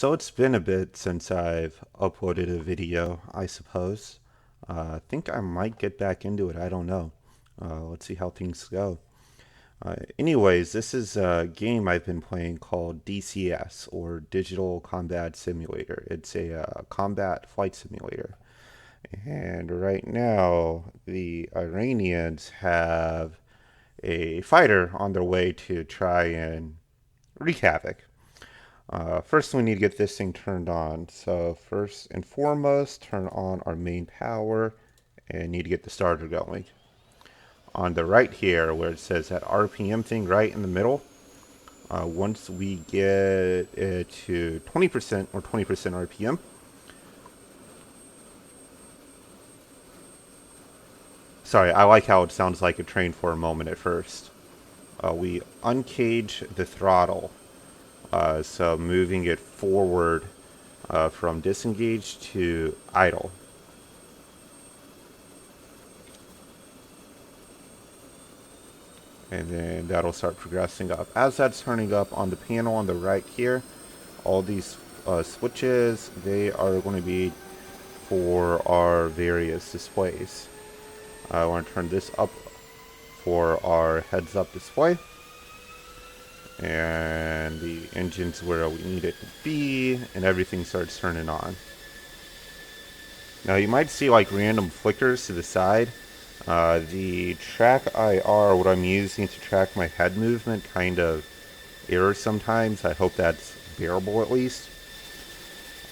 So it's been a bit since I've uploaded a video, I suppose. I think I might get back into it. I don't know. Let's see how things go. Anyways, this is a game I've been playing called DCS, or Digital Combat Simulator. It's a combat flight simulator. And right now, the Iranians have a fighter on their way to try and wreak havoc. First, we need to get this thing turned on. So first and foremost, turn on our main power and need to get the starter going. On the right here, where it says that RPM thing right in the middle, once we get it to 20% or 20% RPM, sorry, I like how it sounds like a train for a moment at first. We uncage the throttle, so moving it forward from disengage to idle. And then that'll start progressing up. As that's turning up on the panel on the right here, all these switches, they are going to be for our various displays. I want to turn this up for our heads up display, and the engine's where we need it to be, and everything starts turning on. Now you might see like random flickers to the side. The track IR, what I'm using to track my head movement, kind of errors sometimes. I hope that's bearable at least.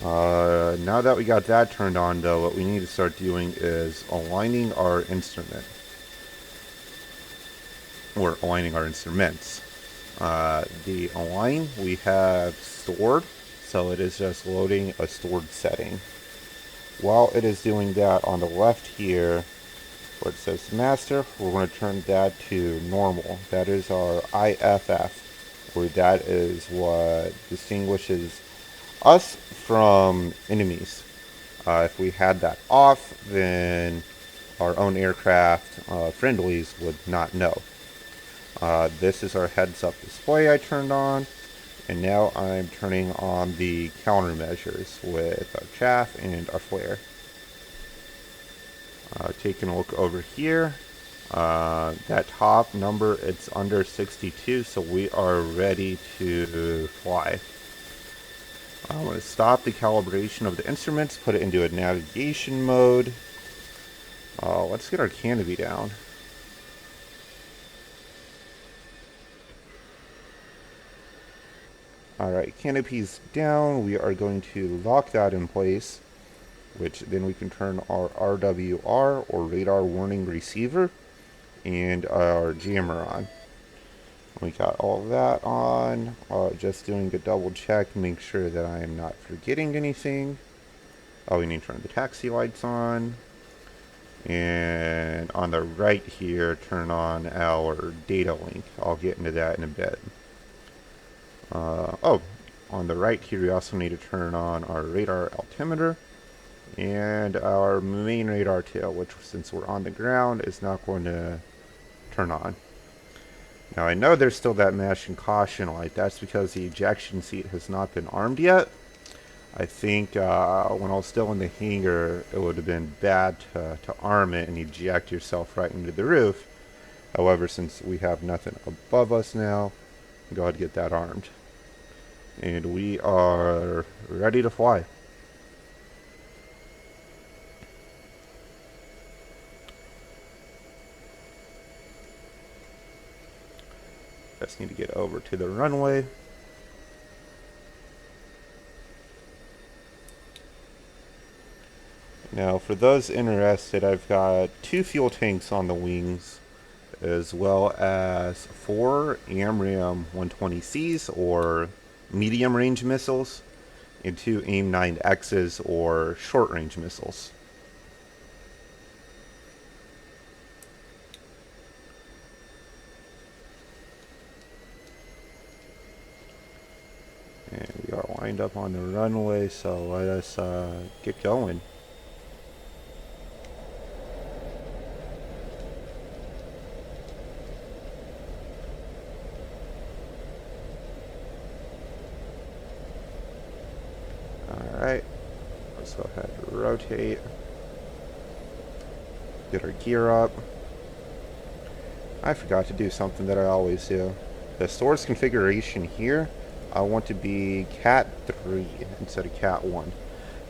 Now that we got that turned on though, what we need to start doing is aligning our instrument. Or aligning our instruments. The align we have stored, so it is just loading a stored setting. While it is doing that, on the left here, where it says master, we're going to turn that to normal. That is our IFF, where that is what distinguishes us from enemies. If we had that off, then our own aircraft friendlies would not know. This is our heads up display I turned on, and now I'm turning on the countermeasures with our chaff and our flare. Taking a look over here, that top number, it's under 62, so we are ready to fly. I'm going to stop the calibration of the instruments, put it into a navigation mode. Let's get our canopy down. Alright, canopy's down. We are going to lock that in place, which then we can turn our RWR, or radar warning receiver, and our jammer on. We got all that on. Just doing a double check, make sure that I am not forgetting anything. We need to turn the taxi lights on. And on the right here, turn on our data link. I'll get into that in a bit. On the right here, we also need to turn on our radar altimeter and our main radar tail, which, since we're on the ground, is not going to turn on. Now I know there's still that mash and caution light. That's because the ejection seat has not been armed yet. I think when I was still in the hangar, it would have been bad to arm it and eject yourself right into the roof. However, since we have nothing above us now, go ahead and get that armed. And we are ready to fly. Just need to get over to the runway. Now, for those interested, I've got 2 fuel tanks on the wings, as well as 4 AMRAAM 120Cs, or medium range missiles, and 2 AIM-9Xs, or short range missiles. And we are lined up on the runway, so let us get going. Alright, let's go ahead and rotate. Get our gear up. I forgot to do something that I always do. The source configuration here, I want to be Cat 3 instead of Cat 1.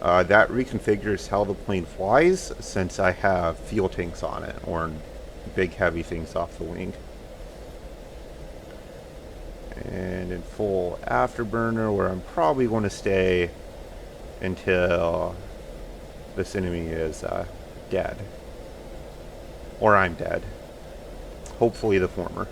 That reconfigures how the plane flies since I have fuel tanks on it, or big heavy things off the wing. And in full afterburner, where I'm probably going to stay until this enemy is dead. Or I'm dead. Hopefully the former.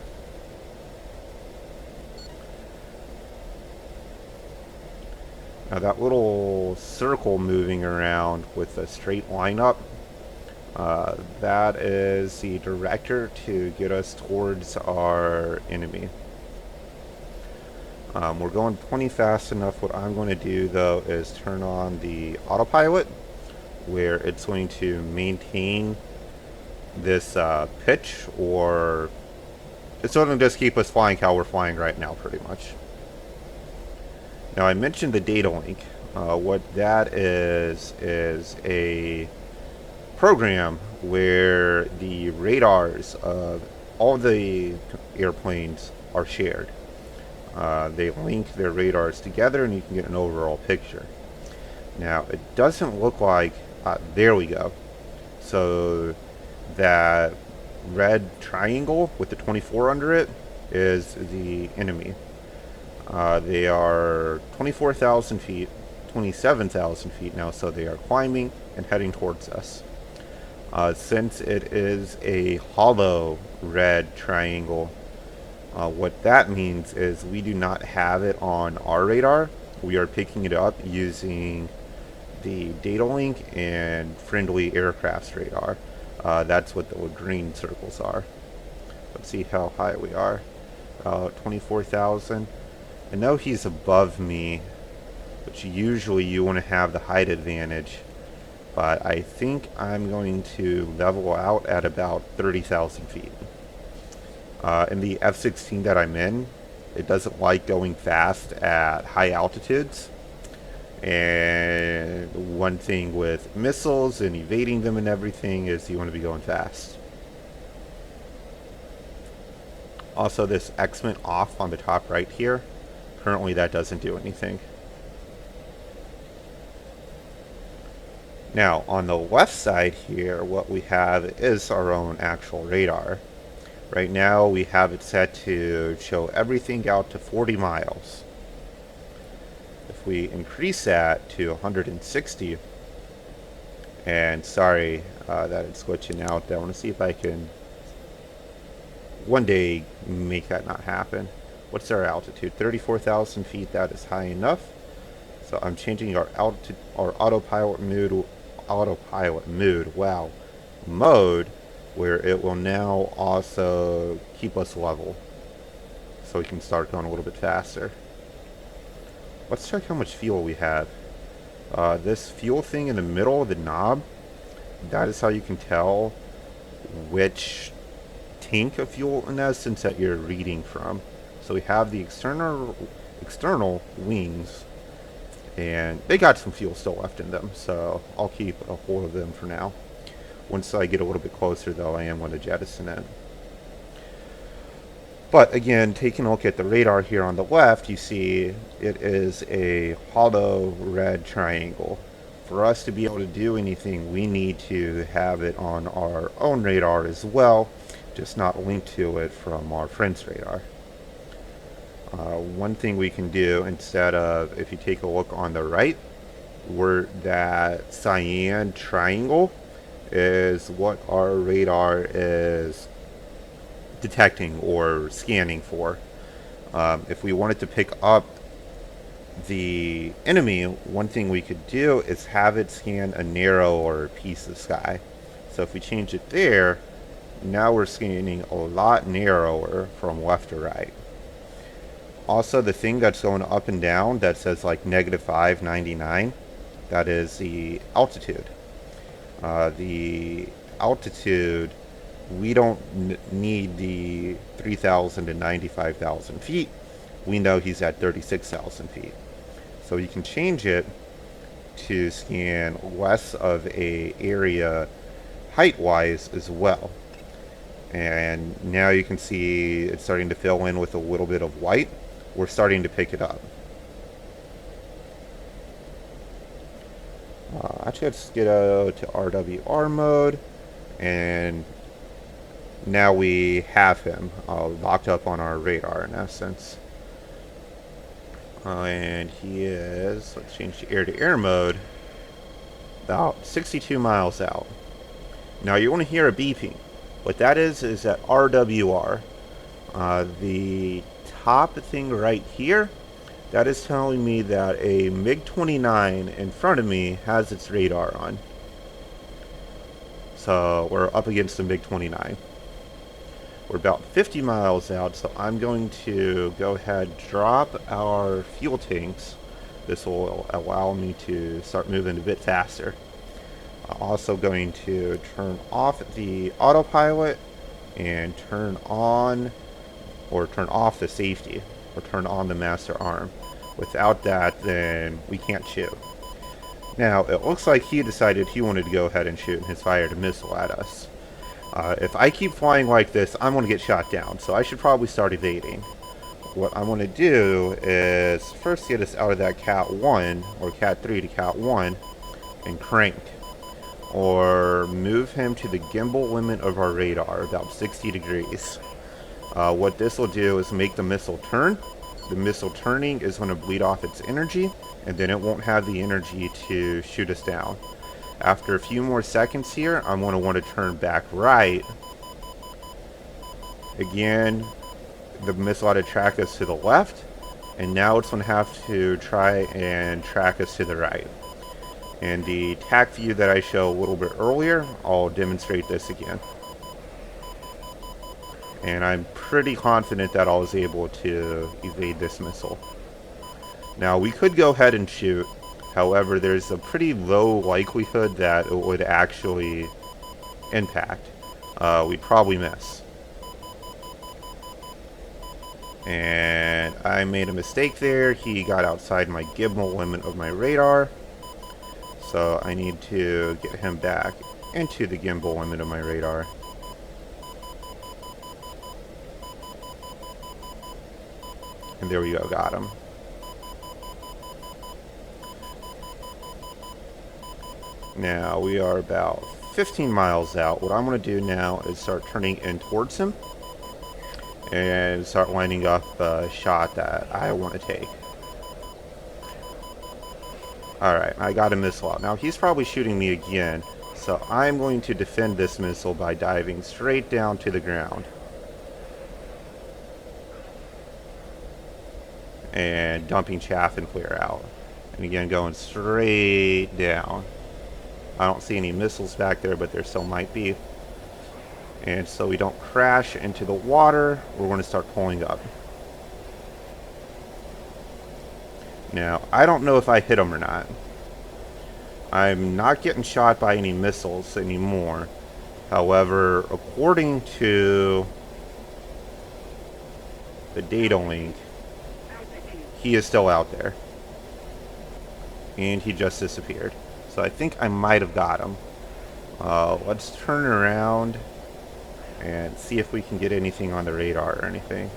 Now that little circle moving around with a straight line up, that is the director to get us towards our enemy. We're going plenty fast enough. What I'm going to do though is turn on the autopilot, where it's going to maintain this pitch, or it's going to just keep us flying how we're flying right now pretty much. Now I mentioned the data link. What that is a program where the radars of all the airplanes are shared. They link their radars together and you can get an overall picture. Now it doesn't look like, there we go. So that red triangle with the 24 under it is the enemy. They are 24,000 feet, 27,000 feet now, so they are climbing and heading towards us. Since it is a hollow red triangle, what that means is we do not have it on our radar. We are picking it up using the data link and friendly aircraft's radar. That's what the green circles are. Let's see how high we are. 24,000. I know he's above me, which usually you want to have the height advantage, but I think I'm going to level out at about 30,000 feet. In the F-16 that I'm in, it doesn't like going fast at high altitudes. And one thing with missiles and evading them and everything is you want to be going fast. Also, this X went off on the top right here. Currently that doesn't do anything. Now on the left side here, what we have is our own actual radar. Right now we have it set to show everything out to 40 miles. If we increase that to 160, and sorry that it's glitching out, I want to see if I can one day make that not happen. What's our altitude? 34,000 feet. That is high enough. So I'm changing our altitude, our autopilot mode, wow, mode, where it will now also keep us level, so we can start going a little bit faster. Let's check how much fuel we have. This fuel thing in the middle of the knob, that is how you can tell which tank of fuel in essence that you're reading from. So we have the external wings, and they got some fuel still left in them, so I'll keep a hold of them for now. Once I get a little bit closer though, I am going to jettison it. But again, taking a look at the radar here on the left, you see it is a hollow red triangle. For us to be able to do anything, we need to have it on our own radar as well, just not linked to it from our friend's radar. One thing we can do instead of, if you take a look on the right, where that cyan triangle is what our radar is detecting or scanning for. If we wanted to pick up the enemy, one thing we could do is have it scan a narrower piece of sky. So if we change it there, now we're scanning a lot narrower from left to right. Also, the thing that's going up and down that says like -599, that is the altitude. The altitude, we don't need the 3,000 to 95,000 feet. We know he's at 36,000 feet. So you can change it to scan less of a area height-wise as well. And now you can see it's starting to fill in with a little bit of white. We're starting to pick it up. Actually, let's get to RWR mode, and now we have him locked up on our radar in essence. And he is, let's change to air mode, about 62 miles out. Now you want to hear a beeping. What that is that RWR. The top thing right here, that is telling me that a MiG-29 in front of me has its radar on. So we're up against the MiG-29. We're about 50 miles out, so I'm going to go ahead and drop our fuel tanks. This will allow me to start moving a bit faster. I'm also going to turn off the autopilot and turn off the safety, or turn on the master arm. Without that, then we can't shoot. Now, it looks like he decided he wanted to go ahead and shoot, and has fired a missile at us. If I keep flying like this, I'm going to get shot down, so I should probably start evading. What I want to do is first get us out of that Cat 1, or Cat 3 to Cat 1, and crank. Or move him to the gimbal limit of our radar, about 60 degrees. What this will do is make the missile turn. The missile turning is going to bleed off its energy, and then it won't have the energy to shoot us down. After a few more seconds here, I'm going to want to turn back right. Again, the missile ought to track us to the left, and now it's going to have to try and track us to the right. And the TAC view that I showed a little bit earlier, I'll demonstrate this again. And I'm pretty confident that I was able to evade this missile. Now, we could go ahead and shoot. However, there's a pretty low likelihood that it would actually impact. We'd probably miss. And I made a mistake there. He got outside my gimbal limit of my radar. So I need to get him back into the gimbal limit of my radar. And there we go, got him. Now we are about 15 miles out. What I'm going to do now is start turning in towards him and start lining up a shot that I want to take. Alright, I got a missile out. Now he's probably shooting me again, so I'm going to defend this missile by diving straight down to the ground. And dumping chaff and flare out. And again, going straight down. I don't see any missiles back there, but there still might be. And so we don't crash into the water, we're going to start pulling up. Now, I don't know if I hit him or not. I'm not getting shot by any missiles anymore. However, according to the data link, he is still out there. And he just disappeared. So I think I might have got him. Let's turn around and see if we can get anything on the radar or anything.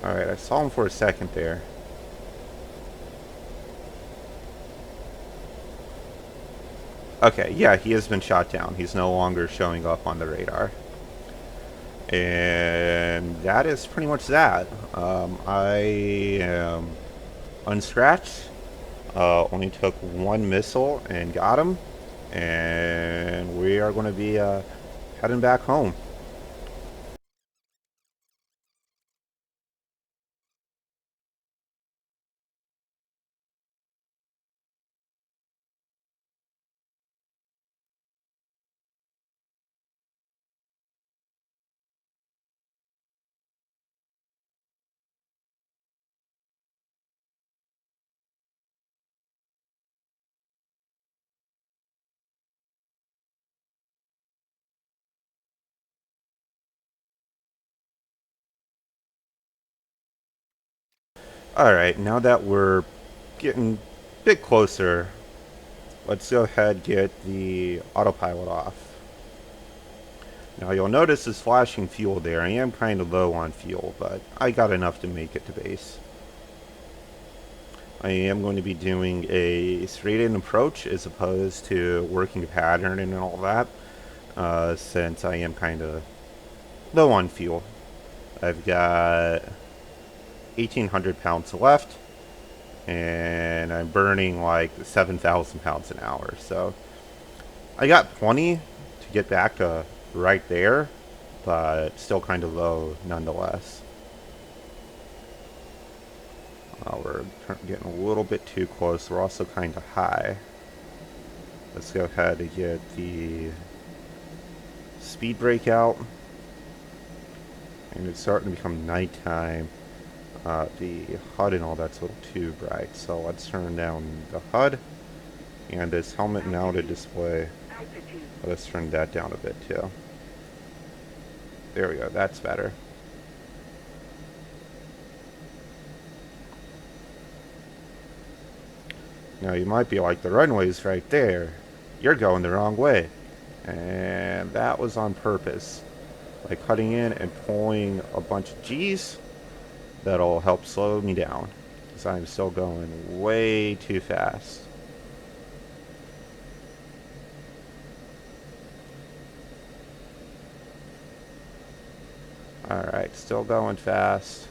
Alright, I saw him for a second there. Okay, yeah, he has been shot down. He's no longer showing up on the radar. And that is pretty much that. I am unscratched. Only took one missile and got him. And we are going to be heading back home. Alright, now that we're getting a bit closer, let's go ahead and get the autopilot off. Now you'll notice this flashing fuel there. I am kind of low on fuel, but I got enough to make it to base. I am going to be doing a straight-in approach as opposed to working a pattern and all that, since I am kind of low on fuel. I've got 1,800 pounds left, and I'm burning like 7,000 pounds an hour. So I got plenty to get back to right there, but still kind of low nonetheless. We're getting a little bit too close. We're also kind of high. Let's go ahead and get the speed brake out. And it's starting to become nighttime. The HUD and all that's a little too bright. So let's turn down the HUD. And this helmet mounted display. Let's turn that down a bit too. There we go. That's better. Now you might be like, the runway's right there. You're going the wrong way. And that was on purpose. By cutting in and pulling a bunch of G's, that'll help slow me down. Because I'm still going way too fast. Alright, still going fast.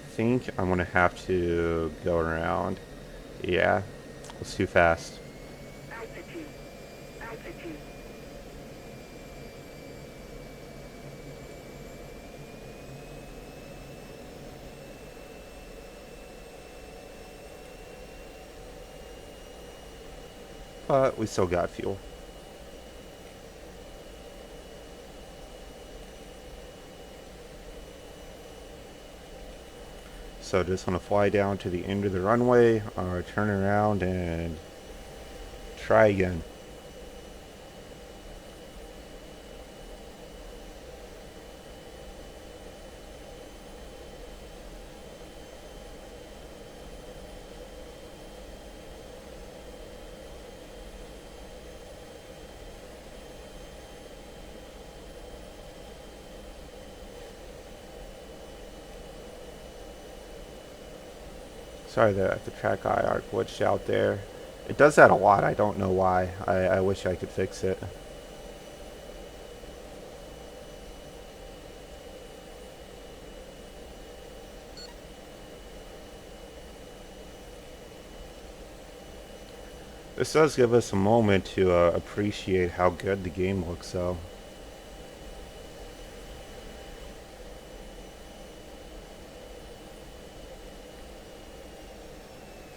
I think I'm gonna have to go around. Yeah, it's too fast. Altitude. Altitude. But we still got fuel. So just want to fly down to the end of the runway, or turn around and try again. Sorry that the track IR glitched out there. It does that a lot. I don't know why. I wish I could fix it. This does give us a moment to appreciate how good the game looks, though.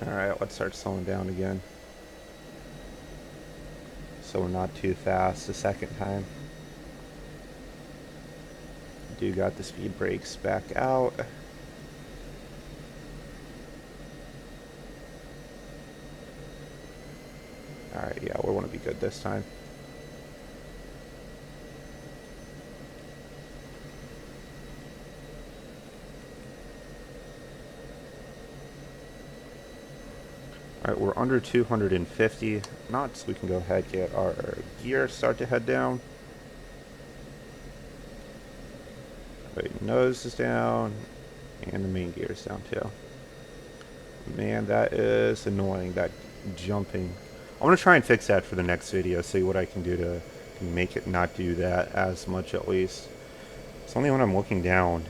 Alright, let's start slowing down again. So we're not too fast the second time. Do got the speed brakes back out. Alright, yeah, we want to be good this time. Alright, we're under 250 knots. We can go ahead and get our gear, start to head down. Right, nose is down, and the main gear is down too. Man, that is annoying, that jumping. I'm going to try and fix that for the next video, see what I can do to make it not do that as much at least. It's only when I'm looking down.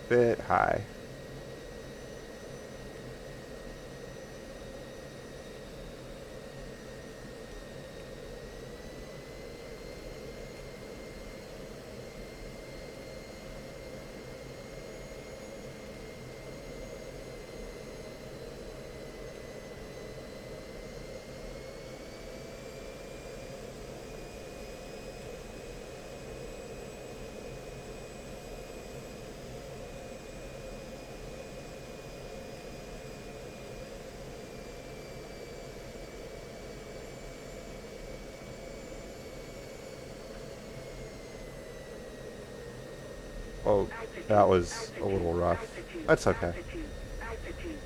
Bit high. Oh, that was a little rough. That's okay. Altitude. Altitude.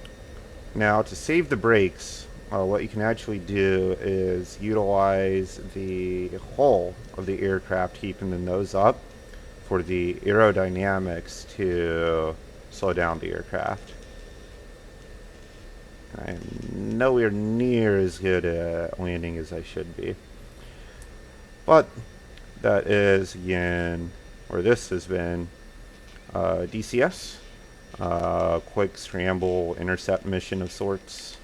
Now, to save the brakes, what you can actually do is utilize the hull of the aircraft, keeping the nose up, for the aerodynamics to slow down the aircraft. I'm nowhere near as good at landing as I should be. But that is, again, or this has been DCS. Quick scramble intercept mission of sorts.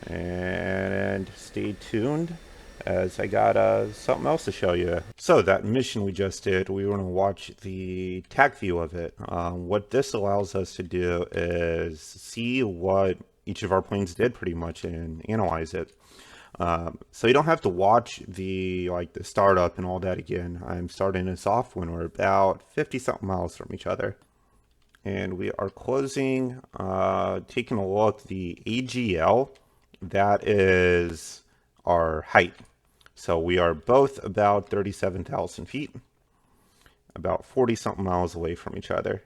And stay tuned as I got something else to show you. So that mission we just did, we want to watch the TAC view of it. What this allows us to do is see what each of our planes did pretty much and analyze it. So you don't have to watch the startup and all that again. I'm starting this off when we're about 50 something miles from each other. And we are closing, taking a look, the AGL, that is our height. So we are both about 37,000 feet, about 40 something miles away from each other.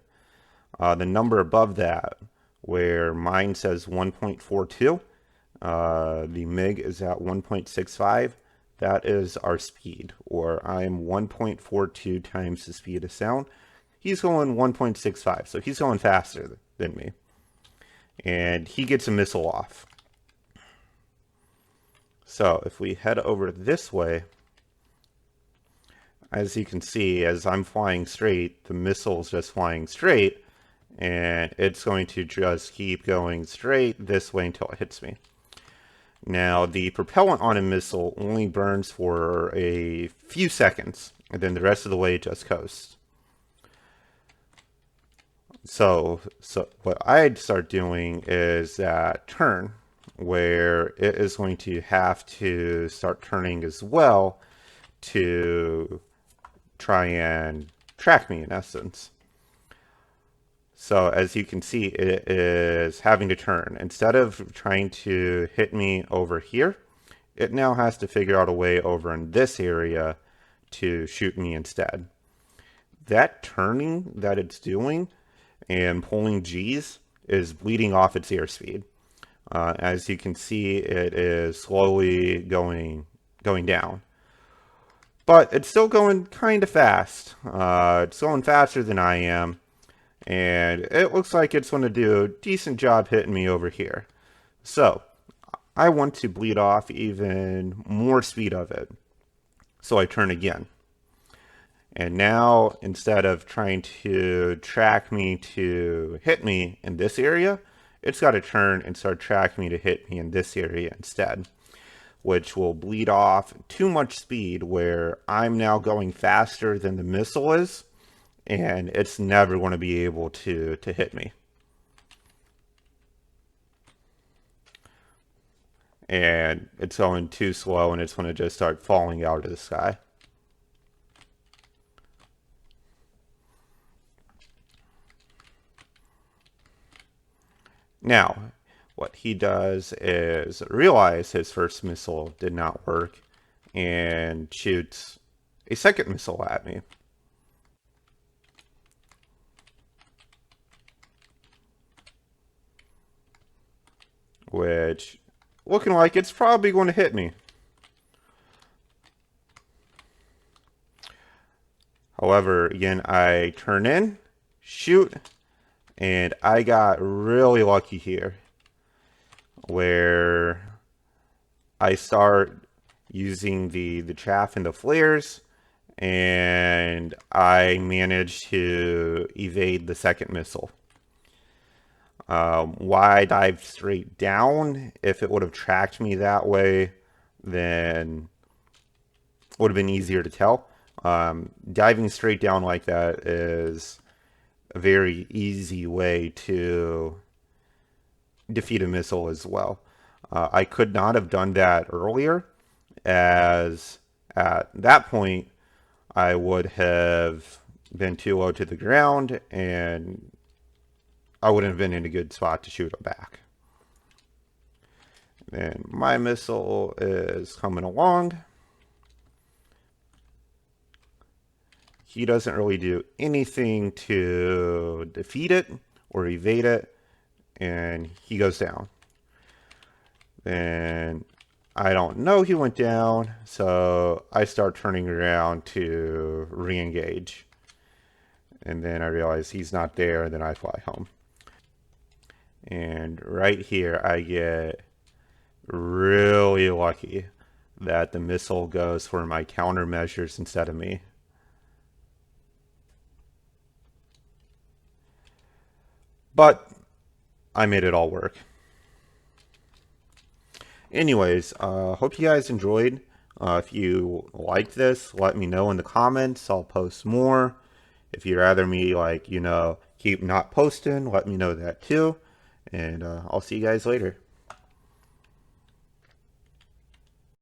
The number above that, where mine says 1.42, the MiG is at 1.65. That is our speed, or I'm 1.42 times the speed of sound. He's going 1.65, so he's going faster than me. And he gets a missile off. So if we head over this way, as you can see, as I'm flying straight, the missile's just flying straight, and it's going to just keep going straight this way until it hits me. Now, the propellant on a missile only burns for a few seconds, and then the rest of the way it just coasts. So what I'd start doing is that turn, where it is going to have to start turning as well to try and track me in essence. So as you can see, it is having to turn. Instead of trying to hit me over here, it now has to figure out a way over in this area to shoot me instead. That turning that it's doing and pulling G's is bleeding off its airspeed. As you can see, it is slowly going down. But it's still going kind of fast. It's going faster than I am. And it looks like it's going to do a decent job hitting me over here. So, I want to bleed off even more speed of it. So I turn again. And now, instead of trying to track me to hit me in this area, it's got to turn and start tracking me to hit me in this area instead, which will bleed off too much speed where I'm now going faster than the missile is, and it's never going to be able to hit me. And it's going too slow, and it's going to just start falling out of the sky. Now, what he does is realize his first missile did not work and shoots a second missile at me. Which, looking like it's probably going to hit me. However, again, I turn in, shoot, and I got really lucky here, where I start using the chaff and the flares, and I managed to evade the second missile. Why I dived straight down? If it would have tracked me that way, then it would have been easier to tell. Diving straight down like that is a very easy way to defeat a missile as well. I could not have done that earlier, as at that point I would have been too low to the ground and I wouldn't have been in a good spot to shoot it back. And my missile is coming along. he doesn't really do anything to defeat it or evade it, and he goes down. Then I don't know he went down, so I start turning around to re-engage. And then I realize he's not there, and then I fly home. And right here, I get really lucky that the missile goes for my countermeasures instead of me. But I made it all work. Anyways, hope you guys enjoyed. If you liked this, let me know in the comments. I'll post more. If you'd rather me, like, keep not posting, let me know that too. And I'll see you guys later.